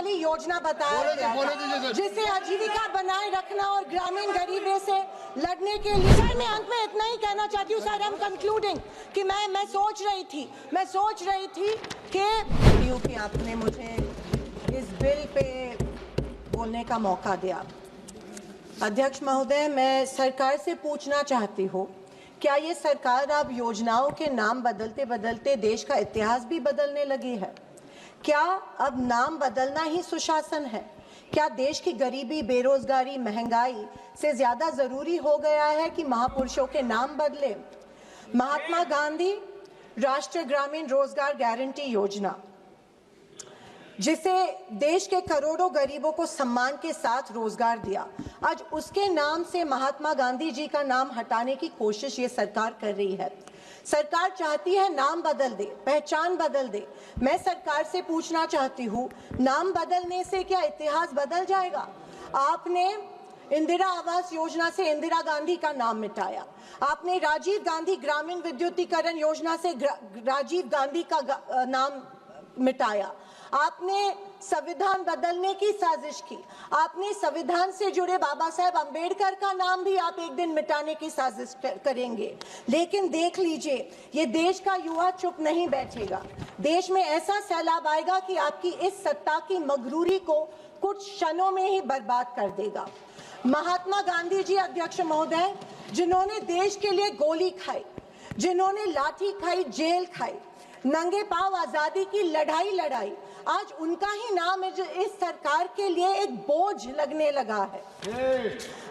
वाली योजना बताया गया था, जिसे आजीविका बनाए रखना और ग्रामीण गरीबी से लड़ने के लिए। सर मैं अंत में इतना ही कहना चाहती हूँ सर, हम कंक्लूडिंग कि मैं सोच रही थी कि आपने मुझे इस बिल पे बोलने का मौका दिया। अध्यक्ष महोदय, मैं सरकार से पूछना चाहती हूँ, क्या ये सरकार अब योजनाओं के नाम बदलते बदलते देश का इतिहास भी बदलने लगी है? क्या अब नाम बदलना ही सुशासन है? क्या देश की गरीबी, बेरोजगारी, महंगाई से ज्यादा जरूरी हो गया है कि महापुरुषों के नाम बदले? महात्मा गांधी राष्ट्रीय ग्रामीण रोजगार गारंटी योजना, जिसे देश के करोड़ों गरीबों को सम्मान के साथ रोजगार दिया, आज उसके नाम से महात्मा गांधी जी का नाम हटाने की कोशिश ये सरकार कर रही है। सरकार चाहती है नाम बदल दे, पहचान बदल दे। मैं सरकार से पूछना चाहती हूँ, नाम बदलने से क्या इतिहास बदल जाएगा? आपने इंदिरा आवास योजना से इंदिरा गांधी का नाम मिटाया, आपने राजीव गांधी ग्रामीण विद्युतीकरण योजना से राजीव गांधी का नाम मिटाया, आपने संविधान बदलने की साजिश की, आपने संविधान से जुड़े बाबा साहेब अंबेडकर का नाम भी आप एक दिन मिटाने की साजिश करेंगे। लेकिन देख लीजिए, ये देश का युवा चुप नहीं बैठेगा। देश में ऐसा सैलाब आएगा कि आपकी इस सत्ता की मगरूरी को कुछ क्षणों में ही बर्बाद कर देगा। महात्मा गांधी जी अध्यक्ष महोदय, जिन्होंने देश के लिए गोली खाई, जिन्होंने लाठी खाई, जेल खाई, नंगे पांव आजादी की लड़ाई लड़ाई, आज उनका ही नाम इस सरकार के लिए एक बोझ लगने लगा है।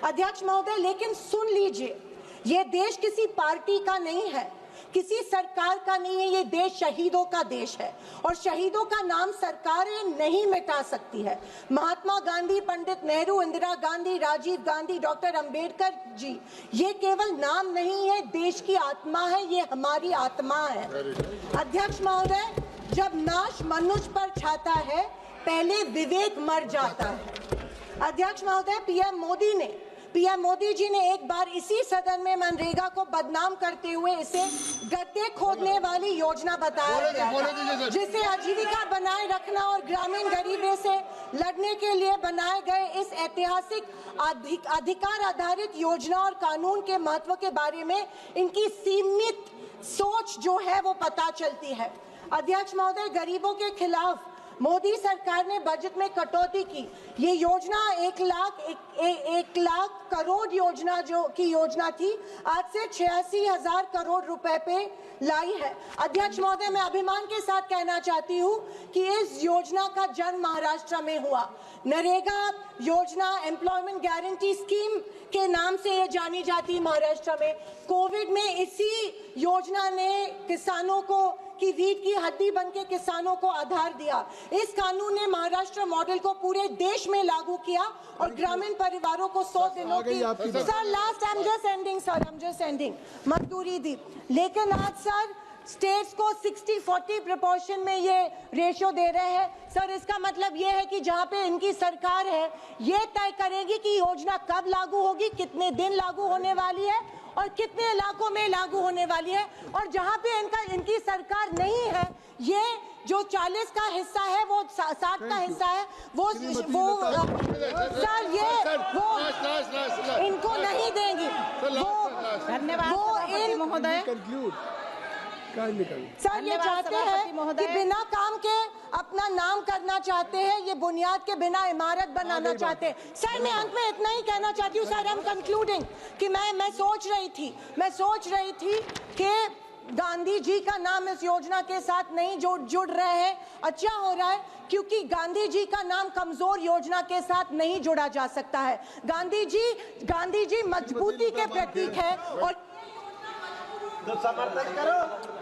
अध्यक्ष महोदय, लेकिन सुन लीजिए, ये देश किसी पार्टी का नहीं है, किसी सरकार का नहीं है, ये देश शहीदों का देश है और शहीदों का नाम सरकारें नहीं मिटा सकती है। महात्मा गांधी, पंडित नेहरू, इंदिरा गांधी, राजीव गांधी, डॉक्टर अंबेडकर जी, ये केवल नाम नहीं है, देश की आत्मा है, ये हमारी आत्मा है। अध्यक्ष महोदय, जब नाश मनुष्य पर छाता है, पहले विवेक मर जाता है। अध्यक्ष महोदय, पीएम मोदी जी ने एक बार इसी सदन में मनरेगा को बदनाम करते हुए इसे गड्ढे खोदने वाली योजना बताया गया था, जिसे आजीविका बनाए रखना और ग्रामीण गरीबी से लड़ने के लिए बनाए गए इस ऐतिहासिक अधिकार आधारित योजना और कानून के महत्व के बारे में इनकी सीमित सोच जो है वो पता चलती है। अध्यक्ष महोदय, गरीबों के खिलाफ मोदी सरकार ने बजट में कटौती की। ये योजना 1 लाख करोड़ योजना की योजना थी, आज से 86,000 करोड़ रुपए पे लाई है। अध्यक्ष महोदय, मैं अभिमान के साथ कहना चाहती हूँ कि इस योजना का जन्म महाराष्ट्र में हुआ। नरेगा योजना, एम्प्लॉयमेंट गारंटी स्कीम के नाम से ये जानी जाती है महाराष्ट्र में। कोविड में इसी योजना ने किसानों को की रीढ़ की हड्डी बनके किसानों को आधार दिया। इस कानून ने महाराष्ट्र मॉडल को पूरे देश में लागू किया और ग्रामीण परिवारों को 100 दिनों की मजदूरी दी। लेकिन आज सर स्टेट्स को 60-40 प्रोपोर्शन में ये रेशियो दे रहे हैं। सर इसका मतलब ये है कि जहाँ पे इनकी सरकार है, ये तय करेगी कि योजना कब लागू होगी, कितने दिन लागू होने वाली है और कितने इलाकों में लागू होने वाली है। और जहाँ पे इनकी सरकार नहीं है, ये जो 40 का हिस्सा है वो 60 का हिस्सा है, वो सर ये वो इनको नहीं देंगी। धन्यवाद महोदय। सर ये चाहते हैं कि बिना काम के अपना नाम करना चाहते हैं, ये बुनियाद के बिना इमारत बनाना चाहते हैं। सर मैं अंत में इतना ही कहना चाहती हूँ सर, हम कंक्लूडिंग कि मैं सोच रही थी कि गांधी जी का नाम इस योजना के साथ नहीं जुड़ रहे हैं। अच्छा हो रहा है, क्योंकि गांधी जी का नाम कमजोर योजना के साथ नहीं जुड़ा जा सकता है। गांधी जी मजबूती के प्रतीक है और समर्थन करो।